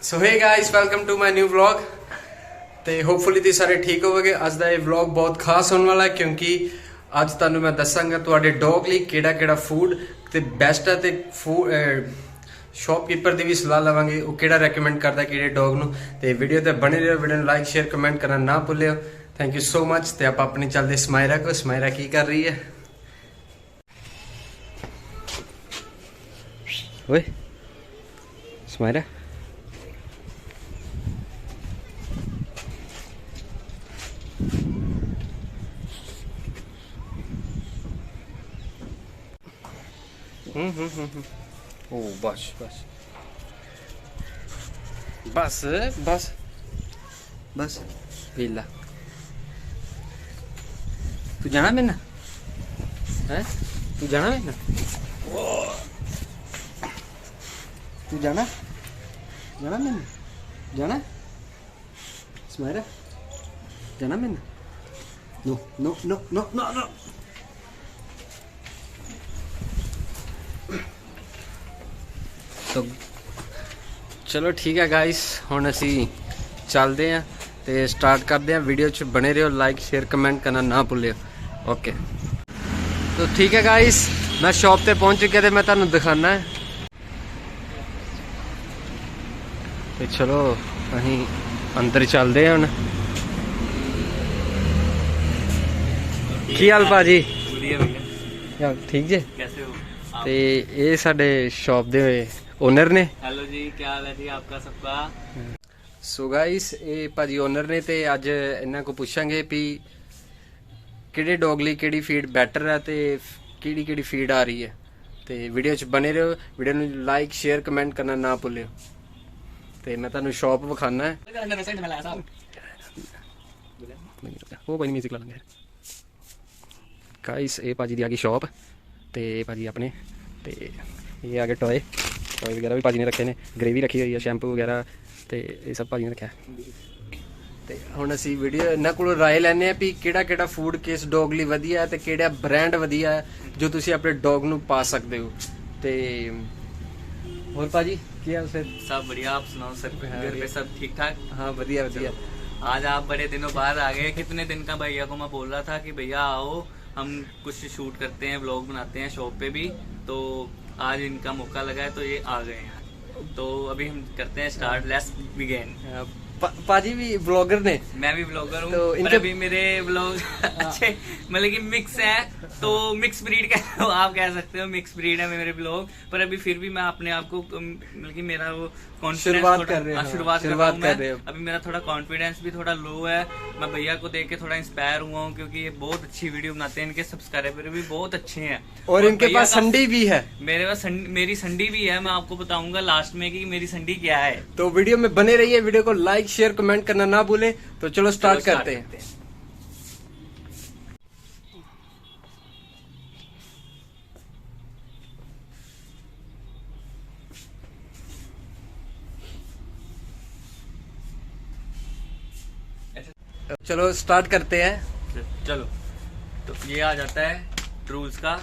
So hey guys welcome to my new vlog. ਤੇ hopefully ਤੁਸੀਂ ਸਾਰੇ ਠੀਕ ਹੋਵੋਗੇ। ਅੱਜ ਦਾ ਇਹ ਵਲੌਗ ਬਹੁਤ ਖਾਸ ਹੋਣ ਵਾਲਾ ਹੈ ਕਿਉਂਕਿ ਅੱਜ ਤੁਹਾਨੂੰ ਮੈਂ ਦੱਸਾਂਗਾ ਤੁਹਾਡੇ ਡੌਗ ਲਈ ਕਿਹੜਾ ਫੂਡ ਤੇ ਬੈਸਟ ਹੈ ਤੇ ਸ਼ੌਪਕੀਪਰ ਦੀ ਵੀ ਸਲਾਹ ਲਵਾਂਗੇ ਉਹ ਕਿਹੜਾ ਰეკਮੈਂਡ ਕਰਦਾ ਕਿਹੜੇ ਡੌਗ ਨੂੰ। ਤੇ ਵੀਡੀਓ ਤੇ ਬਣੇ ਰਹੋ, ਵੀਡੀਓ ਨੂੰ ਲਾਈਕ ਸ਼ੇਅਰ ਕਮੈਂਟ ਕਰਨਾ ਨਾ ਭੁੱਲਿਓ। Thank you so much. ਤੇ ਆਪਾਂ ਆਪਣੀ ਚੱਲਦੇ ਸਮਾਇਰਾ ਕੋ। ਸਮਾਇਰਾ ਕੀ ਕਰ ਰਹੀ ਹੈ ਓਏ ਸਮਾਇਰਾ? ओ बस बस बस बस बस वेला तू जाना मेरे ना है? तू जाना मेरे ना? तू जाना जाना मेरे ना? जाना स्माइरा जाना मेरे ना? No no no no no no. तो चलो ठीक है गाइस, हुण असी चलते हैं तो स्टार्ट करते हैं। वीडियो च बने रहो, लाइक शेयर कमेंट करना ना भूलियो। ओके तो ठीक है गाइस, मैं शॉप पे पहुंच चुका तो मैं तुहानू दिखाना है। तो चलो अहीं अंदर चलते हैं हुण। की हाल भाजी? ठीक जे? कैसे हो? ते ये साडे शॉप दे ओनर ने। हेलो जी, क्या हाल है जी आपका सबका? सो गाइस ये भाजी ओनर ने ते अज इन्हां को पुछांगे भी किहड़े डॉग लई किहड़ी फीड बैटर है ते किहड़ी फीड आ रही है। ते वीडियो च बने रहो, वीडियो नूं लाइक शेयर कमेंट करना ना भुल्लिओ। ते मैं तुहानूं शॉप विखाना है। वो भाई म्यूजिक ला लेंगे गाइस। ये भाजी दी आ गई शॉप ते भाजी अपने ते ये आ गए टॉय वगैरह भी भाजी ने रखे ने, ग्रेवी रखी हुई है, शैंपू वगैरह ते ये सब भाजी ने रखा है। ते हुण असीं वीडियो इन्हां कोलों राय लैने आ भी किहड़ा फूड किस डॉग लई वधिया है ते किहड़ा ब्रांड वधिया है जो तुसीं अपने डॉग नूं पा सकदे हो। ते होर भाजी की हाल फिर? सब बढ़िया, आप सुनाओ सर? घर पे सब ठीक ठाक? हाँ वधिया वधिया। आज आप बड़े दिनों बाद आ गए। कितने दिन का भैया को मैं बोल रहा था कि भैया आओ हम कुछ शूट करते हैं, व्लॉग बनाते हैं शॉप पे भी। तो आज इनका मौका लगा है तो ये आ गए हैं। तो अभी हम करते हैं स्टार्ट। Let's begin. पाजी भी ब्लॉगर ने, मैं भी ब्लॉगर हूँ तो तो इनके अभी मेरे ब्लॉग अच्छे मतलब कि मिक्स है, तो मिक्स ब्रीड का आप कह सकते हो, मिक्स ब्रीड है मेरे ब्लॉग। पर अभी फिर भी मैं अपने आप को मतलब कि मेरा वो शुरुआत कर रहे हैं। शुरुआत कर रहे हैं। अभी मेरा थोड़ा कॉन्फिडेंस भी थोड़ा लो है। मैं भैया को देख के थोड़ा इंस्पायर हुआ हूँ क्योंकि ये बहुत अच्छी वीडियो बनाते हैं, इनके सब्सक्राइबर भी बहुत अच्छे हैं और इनके पास संडी भी है। मेरे पास मेरी संडी भी है। मैं आपको बताऊंगा लास्ट में कि मेरी संडी क्या है। तो वीडियो में बने रहिए, वीडियो को लाइक शेयर कमेंट करना ना भूले। तो चलो स्टार्ट करते हैं। चलो स्टार्ट करते हैं। चलो तो ये आ जाता है ट्रूल्स का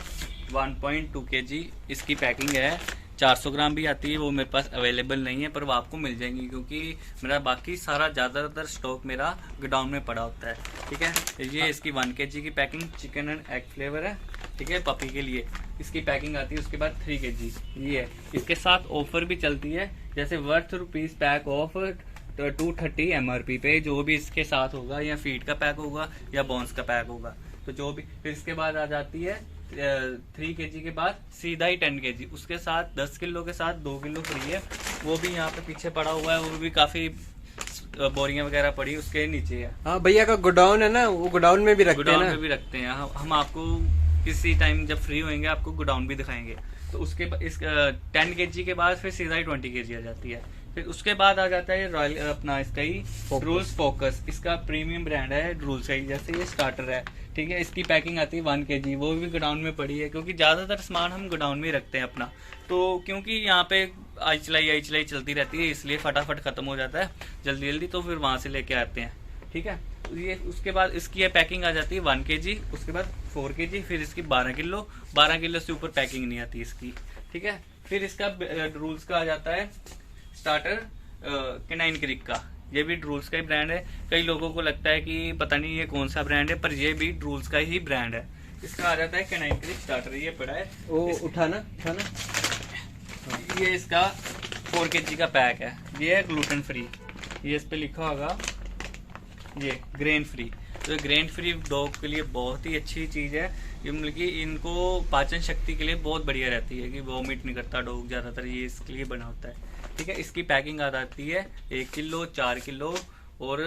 1.2 kg। इसकी पैकिंग है, 400 ग्राम भी आती है, वो मेरे पास अवेलेबल नहीं है पर वो आपको मिल जाएंगी क्योंकि मेरा बाकी सारा ज़्यादातर स्टॉक मेरा गोडाउन में पड़ा होता है। ठीक है, ये इसकी 1 kg की packing chicken and egg flavour है। ठीक है, पपी के लिए इसकी पैकिंग आती है। उसके बाद 3 kg ये है। इसके साथ ऑफर भी चलती है, जैसे worth rupees pack of 230 MRP पे जो भी इसके साथ होगा, या फीड का पैक होगा या बॉन्स का पैक होगा, तो जो भी। फिर इसके बाद आ जाती है 3 kg के बाद सीधा ही 10 kg। उसके साथ 10 किलो के साथ 2 किलो फ्री है, वो भी यहाँ पे पीछे पड़ा हुआ है। वो भी काफी बोरियां वगैरह पड़ी उसके नीचे है। हाँ भैया का गोडाउन है ना, वो गोडाउन में भी रखते हैं ना। गोडाउन में भी रखते हैं। हम आपको किसी टाइम जब फ्री होंगे आपको गोडाउन भी दिखाएंगे। तो उसके इस 10 kg के बाद फिर सीधा ही 20 kg आ जाती है। फिर उसके बाद आ जाता है रॉयल अपना इसका ही ड्रूल्स फोकस। इसका प्रीमियम ब्रांड है ड्रूल्स का ही, जैसे ये स्टार्टर है। ठीक है, इसकी पैकिंग आती है 1 kg, वो भी गोडाउन में पड़ी है क्योंकि ज़्यादातर सामान हम गोडाउन में ही रखते हैं अपना। तो क्योंकि यहाँ पे आई चलाई चलती रहती है, इसलिए फटाफट ख़त्म हो जाता है जल्दी, तो फिर वहाँ से लेके आते हैं। ठीक है, ये उसके बाद इसकी ये पैकिंग आ जाती है 1 kg, उसके बाद 4 kg, फिर इसकी 12 किलो से ऊपर पैकिंग नहीं आती इसकी। ठीक है, फिर इसका रूल्स का आ जाता है स्टार्टर कैनाइन क्रिक का, ये भी ड्रूल्स का ही ब्रांड है। कई लोगों को लगता है कि पता नहीं ये कौन सा ब्रांड है, पर ये भी ड्रूल्स का ही ब्रांड है। इसका आ जाता है कैनाइन क्रिक स्टार्टर, ये पड़ा है वो उठाना। ये इसका 4 kg का पैक है। ये है ग्लूटेन फ्री, ये इस पे लिखा होगा, ये ग्रेन फ्री। तो ग्रेन फ्री डॉग के लिए बहुत ही अच्छी चीज़ है। ये मतलब कि इनको पाचन शक्ति के लिए बहुत बढ़िया रहती है कि वॉमिट नहीं करता डॉग ज़्यादातर, ये इसके लिए बना होता है। ठीक है, इसकी पैकिंग आ जाती है 1 किलो, 4 किलो और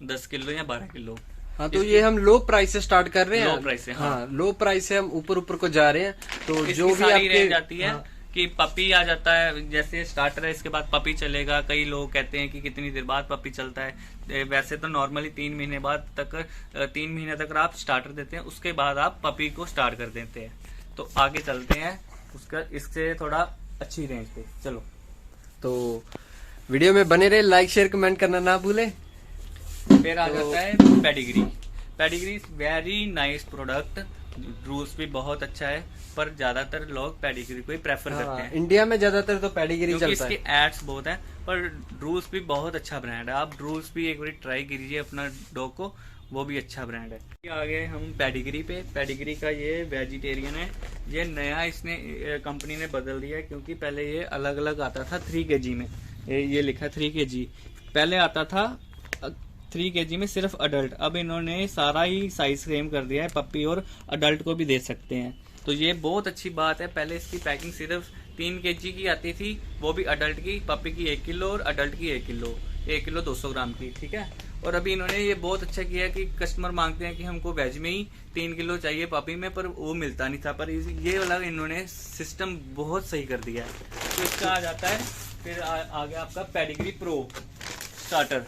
10 किलो या 12 किलो। हाँ, तो ये हम लो प्राइस से स्टार्ट कर रहे हैं। लो प्राइस से, हाँ, लो प्राइस से हम ऊपर को जा रहे हैं। तो जो भी सारी आपके रेंज आती है। हाँ, कि पपी आ जाता है, जैसे स्टार्टर है, इसके बाद पपी चलेगा। कई लोग कहते हैं कि कितनी देर बाद पपी चलता है। वैसे तो नॉर्मली 3 महीने बाद तक 3 महीने तक आप स्टार्टर देते हैं, उसके बाद आप पपी को स्टार्ट कर देते हैं। तो आगे चलते हैं उसका, इससे थोड़ा अच्छी रेंज पे चलो। तो वीडियो में बने रहे, लाइक शेयर कमेंट करना ना भूलें। फिर आ जाता है pedigree. Pedigree very nice product, Drools भी बहुत अच्छा है, पर ज्यादातर लोग पेडिग्री को ही प्रेफर करते हैं। इंडिया में ज्यादातर तो पेडिग्री क्योंकि चलता इसके है। एड्स बहुत हैं, पर ड्रूल्स भी बहुत अच्छा ब्रांड है। आप ड्रूल्स भी एक बार ट्राई कीजिए अपना डॉग को, वो भी अच्छा ब्रांड है। आगे हम पेडिग्री पे, पेडिग्री का ये वेजिटेरियन है। ये नया इसने कंपनी ने बदल दिया है, क्योंकि पहले ये अलग अलग आता था 3 kg में। ये लिखा 3 kg, पहले आता था 3 kg में सिर्फ अडल्ट। अब इन्होंने सारा ही साइज सेम कर दिया है, पप्पी और अडल्ट को भी दे सकते हैं। तो ये बहुत अच्छी बात है। पहले इसकी पैकिंग सिर्फ 3 kg की आती थी, वो भी अडल्ट की, पप्पी की 1 किलो और अडल्ट की 1 किलो, 1 किलो 200 ग्राम की। ठीक है, और अभी इन्होंने ये बहुत अच्छा किया कि कस्टमर मांगते हैं कि हमको वेज में ही 3 किलो चाहिए पपी में, पर वो मिलता नहीं था। पर ये वाला इन्होंने सिस्टम बहुत सही कर दिया है। तो इसका आ जाता है फिर आगे आपका पेडिग्री प्रो स्टार्टर।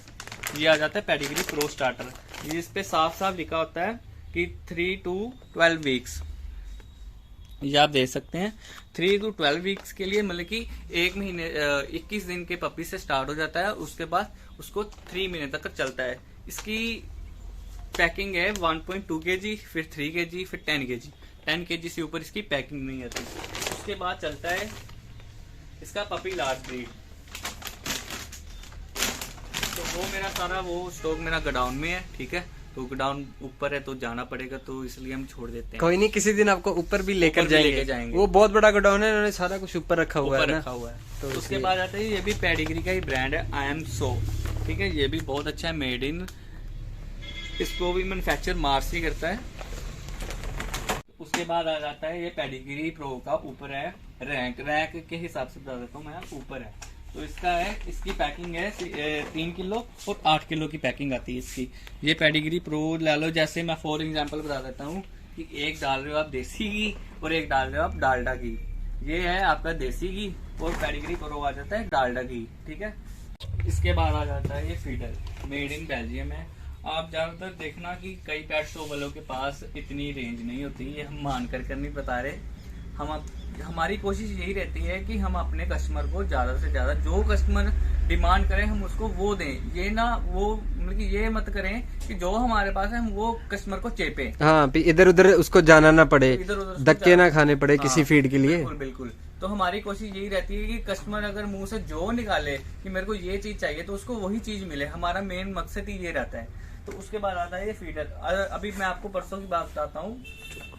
ये आ जाता है पेडिग्री प्रो स्टार्टर। ये इस पे साफ साफ लिखा होता है कि 3 to 12 वीक्स। ये आप देख सकते हैं 3 to 12 वीक्स के लिए, मतलब कि 1 महीने 21 दिन के पपी से स्टार्ट हो जाता है, उसके बाद उसको 3 महीने तक चलता है। इसकी पैकिंग है 1.2 kg, फिर 3 kg, फिर 10 kg। 10 kg से ऊपर इसकी पैकिंग नहीं आती। उसके बाद चलता है इसका पपी लार्ज ब्रीड। तो वो मेरा सारा वो स्टॉक मेरा गोडाउन में है। ठीक है, तो गोडाउन ऊपर है तो जाना पड़ेगा, तो इसलिए हम छोड़ देते हैं। कोई नहीं, किसी दिन आपको ऊपर भी लेकर जाएंगे। वो बहुत बड़ा गोडाउन है, उन्होंने सारा कुछ ऊपर रखा हुआ है। तो उसके बाद आता है, ये भी पेडिग्री का ही ब्रांड है, आई एम सो। ठीक है, ये भी बहुत अच्छा है, मेड इन। इसको भी मैन्युफैक्चर मार्स ही करता है। उसके बाद आ जाता है ये पेडिग्री प्रो का ऊपर है रैंक के हिसाब से बता देता हूँ मैं, ऊपर है। तो इसका है, इसकी पैकिंग है 3 किलो और 8 किलो की पैकिंग आती है इसकी। ये पेडिग्री प्रो ले लो, जैसे मैं फॉर एग्जांपल बता देता हूँ कि एक डाल रहे हो आप देसी घी और एक डाल रहे हो आप डालडा घी। ये है आपका देसी घी और पेडिग्री प्रो आ जाता है डालडा घी। ठीक है, इसके बाद आ जाता है ये फीडर, मेड इन बेल्जियम है। आप ज्यादातर देखना कि कई पेट शॉप वालों के पास इतनी रेंज नहीं होती, ये हम मान कर नहीं बता रहे। हमारी कोशिश यही रहती है कि हम अपने कस्टमर को ज्यादा से ज्यादा, जो कस्टमर डिमांड करें हम उसको वो दें। ये ना वो मतलब कि ये मत करें कि जो हमारे पास है हम वो कस्टमर को चेपें। हाँ, इधर उधर उसको जाना ना पड़े, इधर उधर धक्के ना खाने पड़े किसी हाँ, फीड के लिए। बिल्कुल बिल्कुल। तो हमारी कोशिश यही रहती है कि कस्टमर अगर मुंह से जो निकाले कि मेरे को ये चीज चाहिए, तो उसको वही चीज मिले। हमारा मेन मकसद ही ये रहता है। तो उसके बाद आता है ये फीडर। अभी मैं आपको परसों की बात बताता हूँ,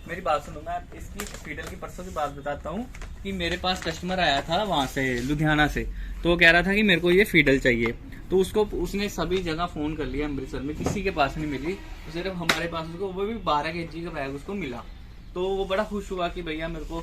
मेरी बात सुनो। मैं इसकी फीडर की परसों की बात बताता हूँ कि मेरे पास कस्टमर आया था वहां से, लुधियाना से। तो वो कह रहा था कि मेरे को ये फीडर चाहिए। तो उसने सभी जगह फोन कर लिया अमृतसर में, किसी के पास नहीं मिली। तो सिर्फ हमारे पास उसको, वो भी 12 kg का बैग उसको मिला। तो वो बड़ा खुश हुआ कि भैया मेरे को,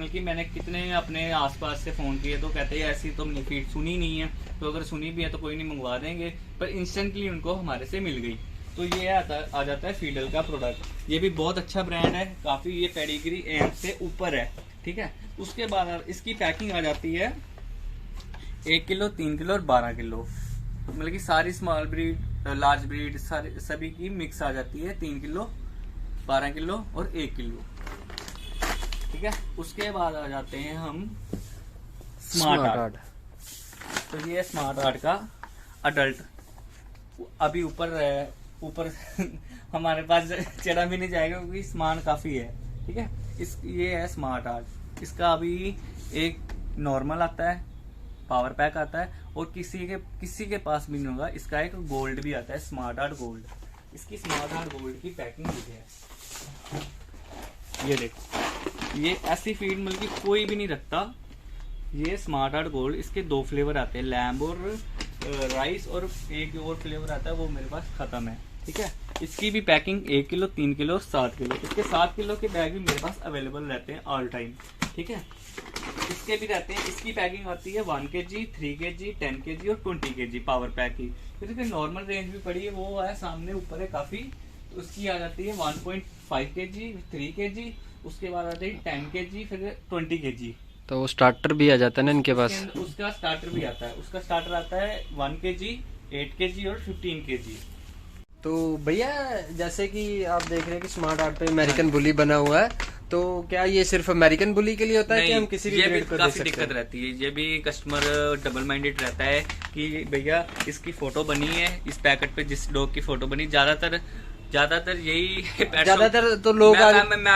कि मैंने कितने अपने आसपास से फोन किए, तो कहते हैं ऐसी तो फीड सुनी नहीं है, तो अगर सुनी भी है तो कोई नहीं, मंगवा देंगे। पर इंस्टेंटली उनको हमारे से मिल गई। तो ये आ जाता है फीडल का प्रोडक्ट। ये भी बहुत अच्छा ब्रांड है काफी, ये पेडिग्री एम से ऊपर है। ठीक है, उसके बाद इसकी पैकिंग आ जाती है 1 किलो, 3 किलो और 12 किलो। मतलब कि सारी स्मॉल ब्रीड, लार्ज ब्रीड, सभी की मिक्स आ जाती है। 3 किलो, 12 किलो और 1 किलो। ठीक है, उसके बाद आ जाते हैं हम स्मार्ट आर्ट। तो ये स्मार्ट आर्ट का अडल्ट अभी ऊपर हमारे पास चढ़ा भी नहीं जाएगा क्योंकि सामान काफी है। ठीक है, ये है स्मार्ट आर्ट। इसका अभी एक नॉर्मल आता है, पावर पैक आता है, और किसी के पास भी नहीं होगा। इसका एक गोल्ड भी आता है, स्मार्ट आर्ट गोल्ड। इसकी स्मार्ट आर्ट गोल्ड की पैकिंग है, ये देखो, ये ऐसी फीड मतलब कि कोई भी नहीं रखता। ये स्मार्ट आर्ट गोल्ड, इसके 2 फ्लेवर आते हैं, लैम्ब और राइस, और एक और फ्लेवर आता है वो मेरे पास खत्म है, ठीक है। इसकी भी पैकिंग 1 किलो, 3 किलो, 7 किलो, इसके 7 किलो के बैग भी मेरे पास अवेलेबल रहते हैं ऑल टाइम, ठीक है। इसके भी रहते हैं, इसकी पैकिंग आती है 1 kg, 3 kg, 10 kg और 20 kg पावर पैक की। फिर इसकी नॉर्मल रेंज भी पड़ी है, वो है सामने ऊपर है काफी, तो उसकी आ जाती है 1.5 kg, 3 kg, उसके बाद आती है 10 kg, फिर 20 kg। तो स्टार्टर भी आ जाता है ना इनके पास? उसका स्टार्टर भी आता है, उसका स्टार्टर आता है 1 kg, 8 kg और 15 kg। तो भैया जैसे कि आप देख रहे हैं कि स्मार्ट आर्ट पे अमेरिकन बुली बना हुआ है, तो क्या ये सिर्फ अमेरिकन बुली के लिए होता है कि हम किसी भी ब्रीड को दे काफी सकते दिक्कत हैं? रहती है, ये भी कस्टमर डबल माइंडेड रहता है कि भैया इसकी फोटो बनी है, इस पैकेट पे जिस डॉग की फोटो बनी, ज्यादातर यही ज्यादातर तो लोग मैं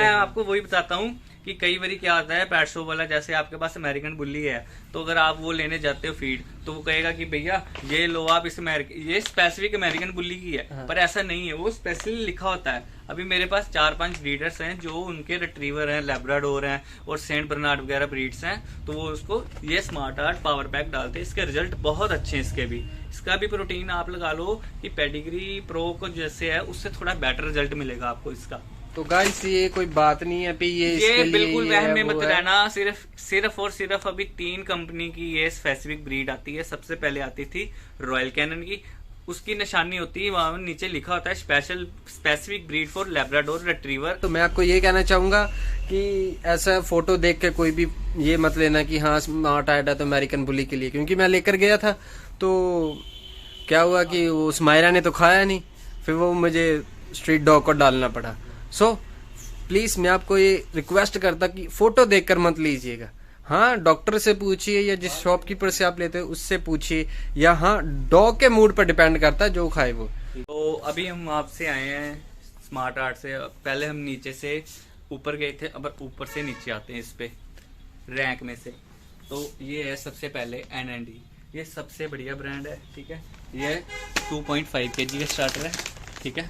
आपको वही बताता हूँ कि कई बार क्या आता है, पेट शॉप वाला जैसे आपके पास अमेरिकन बुल्ली है, तो अगर आप वो लेने जाते हो फीड, तो वो कहेगा कि भैया ये लो आप इस ये स्पेसिफिक अमेरिकन बुल्ली की है। हाँ। पर ऐसा नहीं है, वो स्पेशली लिखा होता है। अभी मेरे पास 4-5 ब्रीडर्स हैं जो उनके रिट्रीवर हैं, लैब्राडोर हैं और सेंट बर्नार्ड वगैरह ब्रीड्स हैं, तो वो उसको ये स्मार्ट आर्ट पावर पैक डालते हैं। इसके रिजल्ट बहुत अच्छे हैं। इसका भी प्रोटीन आप लगा लो कि पेडिग्री प्रो को जैसे है उससे थोड़ा बेटर रिजल्ट मिलेगा आपको इसका। तो गाइस ये कोई बात नहीं है कि ये बिल्कुल वहम में मत रहना। सिर्फ और सिर्फ अभी 3 कंपनी की ये स्पेसिफिक ब्रीड आती है। सबसे पहले आती थी रॉयल कैनन की, उसकी निशानी होती है वहां नीचे लिखा होता है specific breed for Labrador retriever. तो मैं आपको ये कहना चाहूंगा कि ऐसा फोटो देख के कोई भी ये मत लेना कि हाँ स्मार्ट आर्ट है तो अमेरिकन बुली के लिए, क्योंकि मैं लेकर गया था तो क्या हुआ कि वो स्मायरा ने तो खाया नहीं, फिर वो मुझे स्ट्रीट डॉग को डालना पड़ा। सो प्लीज मैं आपको ये रिक्वेस्ट करता कि फोटो देखकर मत लीजिएगा। हाँ डॉक्टर से पूछिए या जिस शॉपकीपर से आप लेते हो उससे पूछिए, या हाँ डॉग के मूड पर डिपेंड करता है जो खाए वो। तो अभी हम आपसे आए हैं स्मार्ट आर्ट से। पहले हम नीचे से ऊपर गए थे, अब ऊपर से नीचे आते हैं इस पे रैंक में से। तो ये है सबसे पहले NND, ये सबसे बढ़िया ब्रांड है, ठीक है। ये 2.5 kg का स्टार्टर है, ठीक है।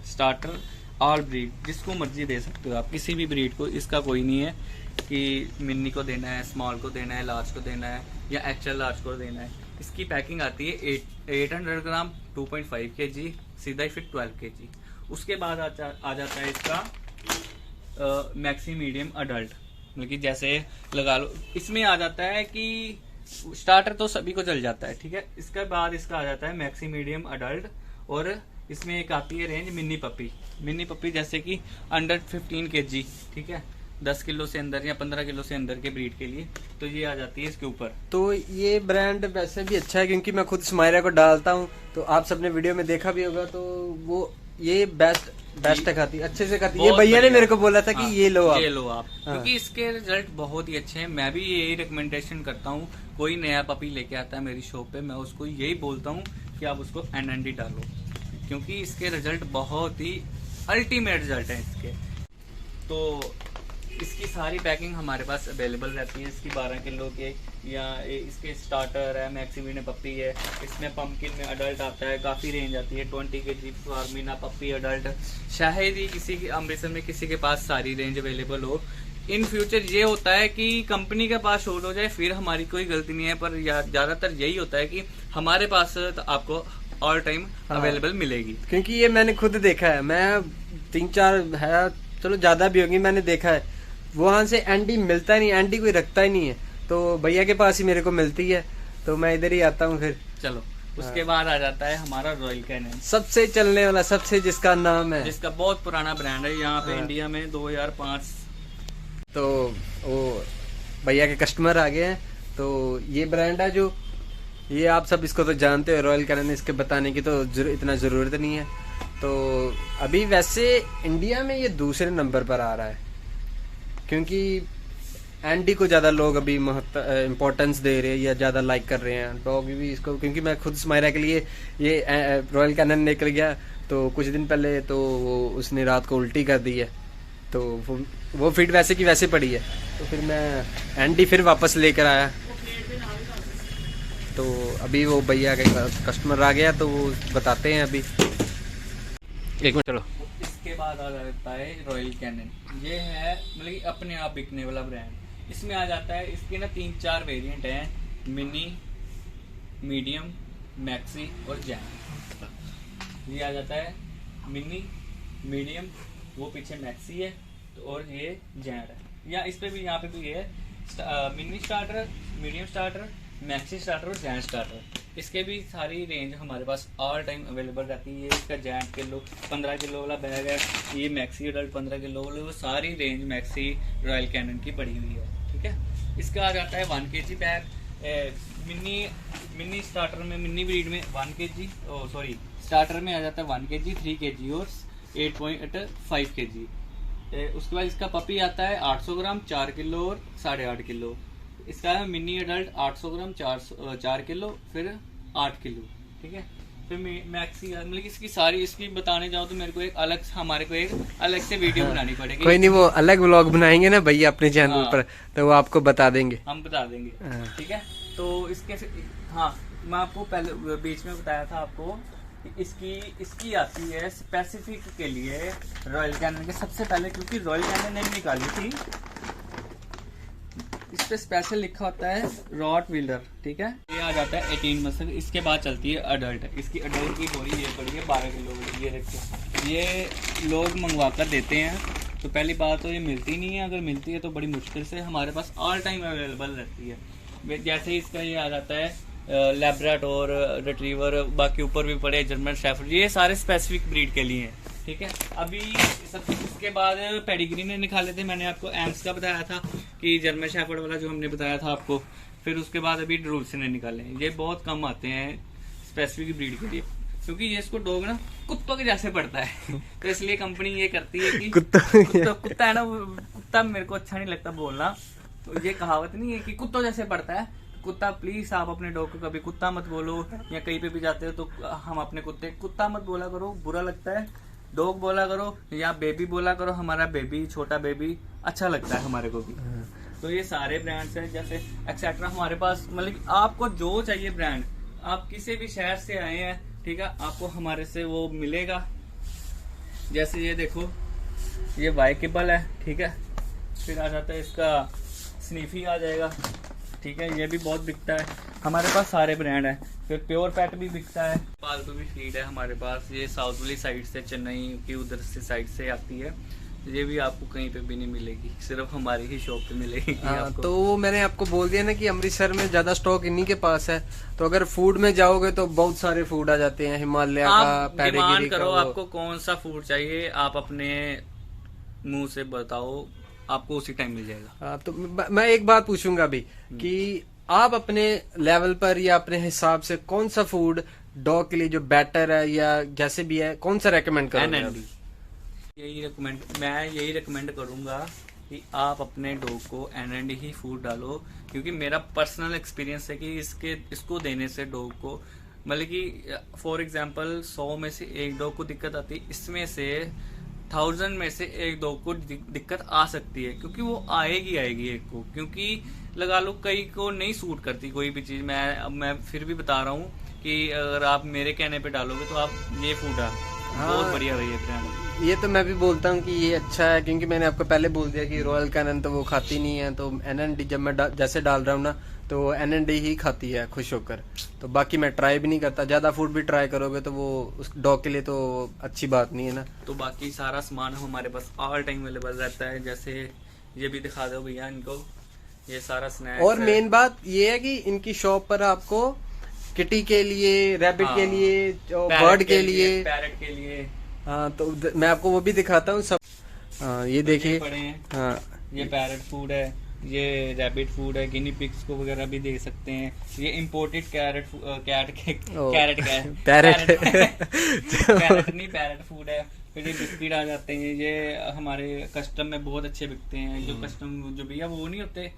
स्टार्टर ऑल ब्रीड, जिसको मर्जी दे सकते हो आप, किसी भी ब्रीड को। इसका कोई नहीं है कि मिनी को देना है, स्मॉल को देना है, लार्ज को देना है या एक्चुअल लार्ज को देना है। इसकी पैकिंग आती है 800 ग्राम, 2.5 kg, सीधा ही फिर 12 kg। उसके बाद आ जाता है इसका मैक्सी मीडियम अडल्ट, मतलब कि जैसे लगा लो इसमें आ जाता है कि स्टार्टर तो सभी को चल जाता है, ठीक है। इसके बाद इसका आ जाता है मैक्सी मीडियम अडल्ट, और इसमें एक आती है रेंज मिनी पपी जैसे कि अंडर 15 kg, ठीक है, 10 किलो से अंदर या 15 किलो से अंदर के ब्रीड के लिए, तो ये आ जाती है इसके ऊपर। तो ये ब्रांड वैसे भी अच्छा है, क्योंकि मैं खुद स्मायरा को डालता हूँ, तो आप सबने वीडियो में देखा भी होगा, तो वो ये बेस्ट खाती है, अच्छे से खाती है। ये भैया ने मेरे को बोला था कि ये लो आप। हाँ। क्योंकि इसके रिजल्ट बहुत ही अच्छे हैं। मैं भी यही रिकमेंडेशन करता हूँ, कोई नया पपी लेके आता है मेरी शॉप पे, मैं उसको यही बोलता हूँ कि आप उसको NND डालो, क्योंकि इसके रिजल्ट बहुत ही अल्टीमेट रिजल्ट है इसके। तो इसकी सारी पैकिंग हमारे पास अवेलेबल रहती है। इसकी 12 किलो के या इसके स्टार्टर है, मैक्सिमीना पप्पी है, इसमें पंपकिन में अडल्ट आता है, काफ़ी रेंज आती है, 20 kg फार्मीना पप्पी अडल्ट। शायद ही किसी के अमृतसर में किसी के पास सारी रेंज अवेलेबल हो। इन फ्यूचर ये होता है कि कंपनी के पास शॉर्ट हो जाए फिर हमारी कोई गलती नहीं है, पर ज़्यादातर यही होता है कि हमारे पास तो आपको ऑल टाइम अवेलेबल मिलेगी। क्योंकि ये मैंने खुद देखा है, मैं 3-4 है, चलो ज्यादा भी होगी, मैंने देखा है वहां से एंडी मिलता नहीं, एंडी कोई रखता ही नहीं है, तो भैया के पास ही मेरे को मिलती है, तो मैं इधर ही आता हूँ फिर। चलो उसके बाद आ जाता है हमारा रॉयल कैनन, सबसे चलने वाला, सबसे जिसका नाम है, जिसका बहुत पुराना ब्रांड है यहाँ पे इंडिया में 2005। तो वो भैया के कस्टमर आ गए हैं, तो ये ब्रांड है जो ये आप सब इसको तो जानते हो, रॉयल कैनन, इसके बताने की तो इतना ज़रूरत नहीं है। तो अभी वैसे इंडिया में ये दूसरे नंबर पर आ रहा है, क्योंकि एंडी को ज़्यादा लोग अभी इम्पोर्टेंस दे रहे हैं या ज़्यादा लाइक कर रहे हैं। डॉग भी इसको, क्योंकि मैं खुद स्मायरा के लिए ये रॉयल कैनन निकल गया, तो कुछ दिन पहले तो उसने रात को उल्टी कर दी है, तो वो फिट वैसे की वैसे पड़ी है। तो फिर मैं एंडी फिर वापस लेकर आया। तो अभी वो भैया का कस्टमर आ गया तो वो बताते हैं अभी। एक मिनट चलो। इसके बाद आ जाता है रॉयल कैनन। ये है मतलब कि अपने आप बिकने वाला ब्रांड। इसमें आ जाता है, इसके ना 3-4 वेरिएंट हैं, मिनी, मीडियम, मैक्सी और जैन। ये आ जाता है मिनी, मीडियम, वो पीछे मैक्सी है, तो और ये जैन है। या इस पे भी, यहाँ पे भी है mini starter, medium starter, maxi starter और जैन स्टार्टर। इसके भी सारी रेंज हमारे पास ऑल टाइम अवेलेबल रहती है। ये इसका जैन किलो 15 किलो वाला बैग है, ये मैक्सी अडल्ट 15 किलो वाले, वो सारी रेंज मैक्सी रॉयल कैनन की पड़ी हुई है। ठीक है। इसका आ जाता है 1 kg बैग। मिनी स्टार्टर में, मिनी ब्रीड में 1 kg, सॉरी स्टार्टर में आ जाता है 1 kg, 3 kg और 8.5 kg। उसके बाद इसका पपी आता है 800 ग्राम, 4 किलो और 8.5 किलो। इसका है मिनी अडल्ट 800 ग्राम, 4 किलो, फिर 8 किलो। ठीक है। फिर मैक्सी, मतलब इसकी सारी, इसकी बताने जाओ तो मेरे को एक अलग, हमारे को एक अलग से वीडियो बनानी पड़ेगी। कोई नहीं, वो अलग व्लॉग बनाएंगे ना भैया अपने चैनल हाँ। पर, तो वो आपको बता देंगे, हम बता देंगे। हाँ। ठीक है। तो इसके, हाँ मैं आपको पहले बीच में बताया था आपको, इसकी आती है स्पेसिफिक के लिए रॉयल कैनन के सबसे पहले, क्योंकि रॉयल कैनन ने निकाली थी, इस पे स्पेशल लिखा होता है रॉट व्हीलर। ठीक है। ये आ जाता है 18 मसल। इसके बाद चलती है अडल्ट। इसकी अडल्ट की बोरी ये पड़ी है 12 किलो की। ये देखो, ये लोग मंगवा कर देते हैं, तो पहली बात तो ये मिलती नहीं है, अगर मिलती है तो बड़ी मुश्किल से, हमारे पास ऑल टाइम अवेलेबल रहती है। जैसे ही इसका ये आ जाता है लैब्राडोर, रिट्रीवर, बाकी ऊपर भी पड़े जर्मन शेफर्ड, ये सारे स्पेसिफिक ब्रीड के लिए हैं। ठीक है। अभी सब इसके बाद पेडिग्री ने निकाले थे, मैंने आपको एम्स का बताया था कि जर्मन शेफर्ड वाला जो हमने बताया था आपको। फिर उसके बाद अभी ड्रूल्स ने निकाले। ये बहुत कम आते हैं स्पेसिफिक ब्रीड के लिए, क्योंकि ये इसको डॉग ना कुत्तों के जैसे पड़ता है। तो इसलिए कंपनी ये करती है कि कुत्ता है ना, कुत्ता मेरे को अच्छा नहीं लगता बोलना, तो ये कहावत नहीं है कि कुत्तों जैसे पड़ता है। कुत्ता, प्लीज आप अपने डॉग को कभी कुत्ता मत बोलो, या कहीं पे भी जाते हो तो हम अपने कुत्ते कुत्ता मत बोला करो, बुरा लगता है। डॉग बोला करो या बेबी बोला करो, हमारा बेबी, छोटा बेबी अच्छा लगता है हमारे को भी। तो ये सारे ब्रांड्स हैं, जैसे एक्सेट्रा हमारे पास, मतलब कि आपको जो चाहिए ब्रांड, आप किसी भी शहर से आए हैं, ठीक है, आपको हमारे से वो मिलेगा। जैसे ये देखो, ये वाइकेबल है। ठीक है। फिर आ जाता है इसका स्नीफी आ जाएगा। ठीक है। ये भी बहुत बिकता है, हमारे पास सारे ब्रांड हैं। फिर प्योर पेट भी बिकता है, पालतू भी फीड है हमारे पास। ये साउथ वाली साइड से, चेन्नई की उधर से साइड से आती है। ये भी आपको कहीं पे भी नहीं मिलेगी, सिर्फ हमारी ही शॉप पे मिलेगी आपको। तो वो मैंने आपको बोल दिया ना कि अमृतसर में ज्यादा स्टॉक इन्हीं के पास है। तो अगर फूड में जाओगे तो बहुत सारे फूड आ जाते हैं, हिमालय का, आप पेडिग्री डिमांड करो, का, आपको कौन सा फूड चाहिए, आप अपने मुंह से बताओ, आपको उसी टाइम मिल जाएगा। तो मैं एक बात पूछूंगा अभी कि आप अपने लेवल पर या अपने हिसाब से कौन सा फूड डॉग के लिए जो बेटर है या जैसे भी है, कौन सा रेकमेंड करोगे? मैं यही रिकमेंड करूंगा कि आप अपने डॉग को एनएनडी ही फूड डालो, क्योंकि मेरा पर्सनल एक्सपीरियंस है कि इसको देने से डॉग को, मतलब कि फॉर एग्जांपल 100 में से एक डॉग को दिक्कत आती है, इसमें से 1000 में से एक डॉग को दिक्कत आ सकती है, क्योंकि वो आएगी एक को, क्योंकि लगा लो कई को नहीं सूट करती कोई भी चीज। मैं फिर भी बता रहा हूँ कि अगर आप मेरे कहने पे डालोगे तो आप ये फूड डाल, बहुत बढ़िया भैया ब्रांड। ये तो मैं भी बोलता हूँ कि ये अच्छा है, क्योंकि मैंने आपको पहले बोल दिया कि रॉयल कैनन तो वो खाती नहीं है, तो एनएनडी जब मैं जैसे डाल रहा हूँ ना, तो एनएनडी ही खाती है खुश होकर। तो बाकी मैं ट्राई भी नहीं करता, ज्यादा फूड भी ट्राई करोगे तो वो उस डॉग के लिए तो अच्छी बात नहीं है ना। तो बाकी सारा सामान हमारे पास ऑल टाइम अवेलेबल रहता है। जैसे ये भी दिखा दो भैया इनको, ये सारा स्नैक्स। और मेन बात ये है कि इनकी शॉप पर आपको किटी के लिए, रैबिट के लिए, बर्ड के लिए, पैरट के लिए, हाँ, तो मैं आपको वो भी दिखाता हूँ सब। ये देखिए, हाँ, ये पैरट फूड है, ये रैबिट फूड है, गिनी पिग्स को वगैरह भी दे सकते हैं। ये इम्पोर्टेड पैरट फूड है। फिर ये बिस्किट आ जाते हैं, ये हमारे कस्टम में बहुत अच्छे बिकते हैं। जो कस्टम जो भैया वो नहीं होते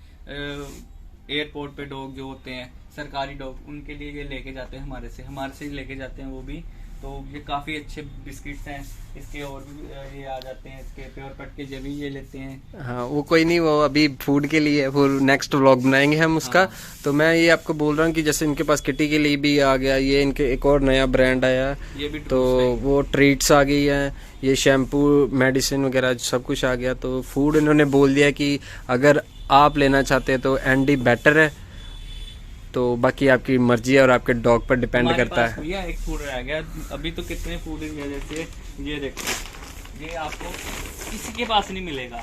एयरपोर्ट पे डॉग जो होते हैं सरकारी डॉग, उनके लिए ये लेके जाते हैं हमारे से लेके जाते हैं वो भी। तो ये काफ़ी अच्छे बिस्किट्स हैं। इसके और भी ये आ जाते हैं, इसके प्योर कट के जब ये लेते हैं। हाँ वो कोई नहीं, वो अभी फूड के लिए वो नेक्स्ट व्लॉग बनाएंगे हम उसका। हाँ। तो मैं ये आपको बोल रहा हूँ कि जैसे इनके पास किटी के लिए भी आ गया, ये इनके एक और नया ब्रांड आया, ये भी तो वो ट्रीट्स आ गई है, ये शैम्पू मेडिसिन वगैरह सब कुछ आ गया। तो फूड इन्होंने बोल दिया कि अगर आप लेना चाहते हैं तो एनडी बेटर है, तो बाकी आपकी मर्जी है और आपके डॉग पर डिपेंड हमारे करता पास है। भैया एक फूड रह गया अभी, तो कितने फूड हैं, जैसे ये देखो, ये आपको किसी के पास नहीं मिलेगा,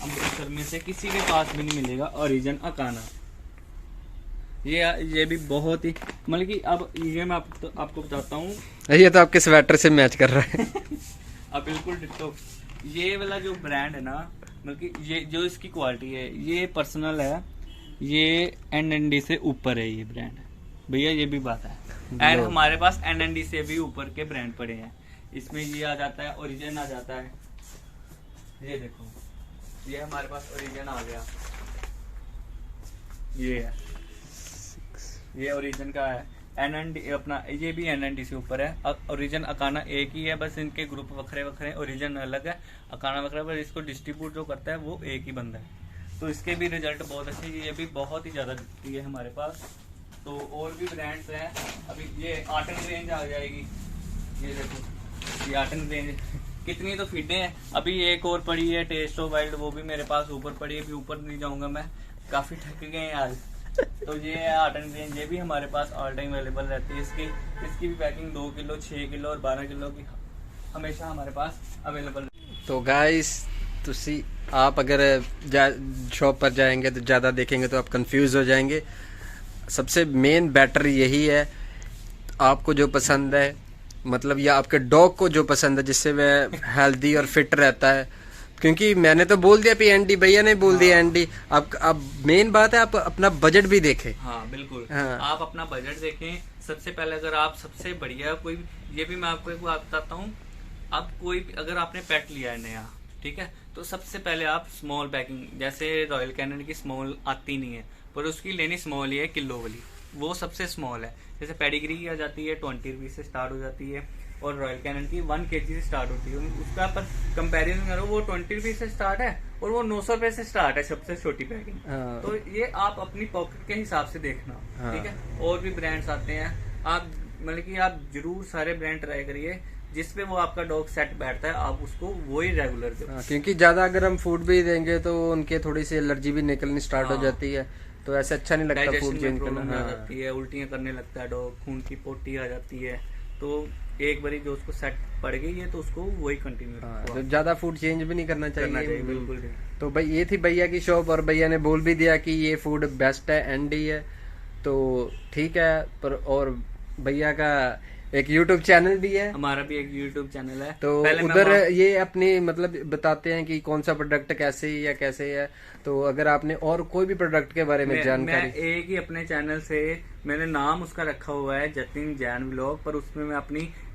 अमृतसर में से किसी के पास भी नहीं मिलेगा, ओरिजिन अकाना। ये भी बहुत ही मतलब कि अब ये मैं आपको बताता हूँ। ये तो आपके स्वेटर से मैच कर रहा है। अब बिल्कुल डिट्टो। ये वाला जो ब्रांड है ना, मतलब कि ये जो इसकी क्वालिटी है, ये पर्सनल है, ये NND से ऊपर है ये ब्रांड भैया, ये भी बात है। एंड हमारे पास NND से भी ऊपर के ब्रांड पड़े हैं। इसमें ये आ जाता है, ओरिजिन आ जाता है, ये देखो, ये हमारे पास ओरिजिन आ गया, ये है, ये ओरिजिन का है। NND अपना ये भी NND से ऊपर है। ओरिजिन अकाना एक ही है, बस इनके ग्रुप वखरे वखरे, ओरिजिन अलग है, अकाना वखरा, बस इसको डिस्ट्रीब्यूट जो करता है वो एक ही बंदा है। तो इसके भी रिजल्ट बहुत अच्छे, ये भी बहुत ही ज़्यादा बिकती है हमारे पास। तो और भी ब्रांड्स हैं, अभी ये आर्टन रेंज आ जाएगी, ये देखो, ये आर्टन रेंज कितनी तो फीडें हैं। अभी एक और पड़ी है टेस्ट ऑफ वाइल्ड, वो भी मेरे पास ऊपर पड़ी है, अभी ऊपर नहीं जाऊंगा मैं, काफ़ी थक गए हैं आज। तो ये है आर्टन रेंज, ये भी हमारे पास ऑल टाइम अवेलेबल रहती है। इसकी भी पैकिंग 2 किलो, 6 किलो और 12 किलो की हमेशा हमारे पास अवेलेबल। तो गाइस तुसी आप अगर शॉप पर जाएंगे तो ज़्यादा देखेंगे तो आप कंफ्यूज हो जाएंगे। सबसे मेन बैटर यही है, आपको जो पसंद है, मतलब या आपके डॉग को जो पसंद है, जिससे वह हेल्दी और फिट रहता है। क्योंकि मैंने तो बोल दिया, एनडी भैया ने बोल दिया, एनडी अब मेन बात है आप अपना बजट भी देखें। हाँ बिल्कुल, हाँ। आप अपना बजट देखें। सबसे पहले अगर आप सबसे बढ़िया कोई, ये भी मैं आपको एक बात बताता हूँ, आप कोई अगर आपने पेट लिया है नया, ठीक है, तो सबसे पहले आप स्मॉल पैकिंग, जैसे रॉयल कैनन की स्मॉल आती नहीं है, पर उसकी लेनी स्मॉल ही है, किलो वाली, वो सबसे स्मॉल है। जैसे पेडिग्री की आ जाती है 20 रुपीज से स्टार्ट हो जाती है, और रॉयल कैनन की 1 kg से स्टार्ट होती है। उसका पर कंपैरिजन करो, वो 20 रुपीज से स्टार्ट है और वो 900 रुपए से स्टार्ट है सबसे छोटी पैकिंग। हाँ। तो ये आप अपनी पॉकेट के हिसाब से देखना। हाँ। ठीक है, और भी ब्रांड्स आते हैं, आप मतलब कि आप जरूर सारे ब्रांड ट्राई करिए, जिसपे वो आपका डॉग सेट बैठता है, आप उसको वही रेगुलर दो। क्योंकि ज्यादा अगर हम फूड भी देंगे तो उनके थोड़ी सी एलर्जी भी निकलनी स्टार्ट हो हाँ। जाती है, तो ऐसे अच्छा नहीं लगता डाइजेशन फूड में चेंज प्रॉब्लम करना। आ जाती है, उल्टियां करने लगता है डॉग, खून की पोटी आ जाती है। तो एक बारी जो उसको सेट पड़ गई है तो उसको वही कंटिन्यू तो ज्यादा फूड चेंज भी नहीं करना चाहिए। बिल्कुल। तो भाई ये थी भैया की शॉप, और भैया ने बोल भी दिया कि ये फूड बेस्ट है, एनडी है, तो ठीक है। पर और भैया का एक YouTube चैनल भी है, हमारा भी एक YouTube चैनल है, तो उधर ये अपनी मतलब बताते हैं कि कौन सा प्रोडक्ट कैसे है या कैसे है। तो अगर आपने और कोई भी प्रोडक्ट के बारे में जानकारी, मैं एक ही अपने चैनल से, मैंने नाम उसका रखा हुआ है जतिन जैन व्लॉग, पर उसमें मैं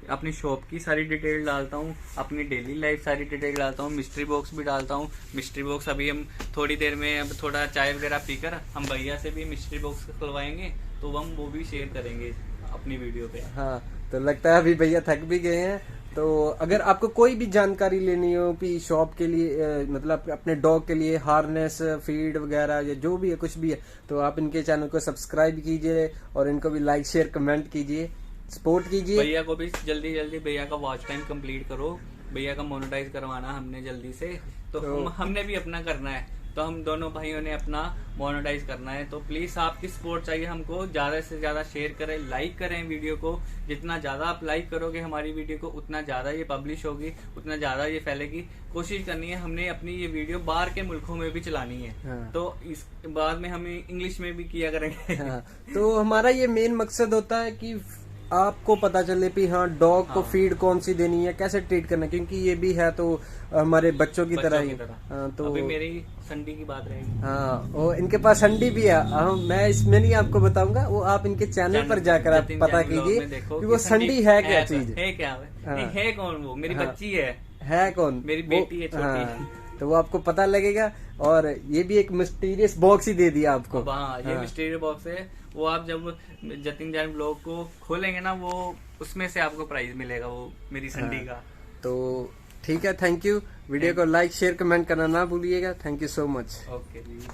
अपनी शॉप की सारी डिटेल डालता हूँ, अपनी डेली लाइफ सारी डिटेल डालता हूँ, मिस्ट्री बॉक्स भी डालता हूँ। मिस्ट्री बॉक्स अभी हम थोड़ी देर में, अब थोड़ा चाय वगैरह पीकर हम भैया से भी मिस्ट्री बॉक्स खुलवाएंगे, तो हम वो भी शेयर करेंगे अपनी वीडियो पे। हाँ, तो लगता है अभी भैया थक भी गए हैं। तो अगर आपको कोई भी जानकारी लेनी हो कि शॉप के लिए मतलब अपने डॉग के लिए हार्नेस, फीड वगैरह या जो भी है, कुछ भी है, तो आप इनके चैनल को सब्सक्राइब कीजिए और इनको भी लाइक शेयर कमेंट कीजिए, सपोर्ट कीजिए। भैया को भी जल्दी भैया का वॉच टाइम कंप्लीट करो, भैया का मोनेटाइज करवाना हमने जल्दी से, तो हमने भी अपना करना है, तो हम दोनों भाइयों ने अपना मोनेटाइज करना है। तो प्लीज आपकी सपोर्ट चाहिए हमको, ज्यादा से ज्यादा शेयर करें, लाइक करें वीडियो को। जितना ज्यादा आप लाइक करोगे हमारी वीडियो को, उतना ज्यादा ये पब्लिश होगी, उतना ज्यादा ये फैलेगी। कोशिश करनी है हमने अपनी ये वीडियो बाहर के मुल्कों में भी चलानी है। हाँ। तो इस बाद में हम इंग्लिश में भी किया करेंगे। हाँ। तो हमारा ये मेन मकसद होता है कि आपको पता चले कि हाँ डॉग को फीड कौन सी देनी है, कैसे ट्रीट करना, क्योंकि ये भी है तो हमारे बच्चों की तरह ही। तो अभी मेरी संडी की बात रहेगी। हाँ, वो इनके पास संडी भी है, मैं इसमें नहीं आपको बताऊंगा, वो आप इनके चैनल पर जाकर आप पता कीजिए कि वो संडी है क्या चीज है, क्या है कौन, वो मेरी बच्ची है कौन, मेरी बेटी है छोटी। तो वो आपको पता लगेगा। और ये भी एक मिस्टीरियस बॉक्स ही दे दिया आपको। हाँ, ये मिस्टीरियस बॉक्स है, वो आप जब जतिन जैन ब्लॉग को खोलेंगे ना, वो उसमें से आपको प्राइस मिलेगा वो मेरी संडी का। तो ठीक है, थैंक यू। वीडियो को लाइक शेयर कमेंट करना ना भूलिएगा। Thank you so much. Okay ji.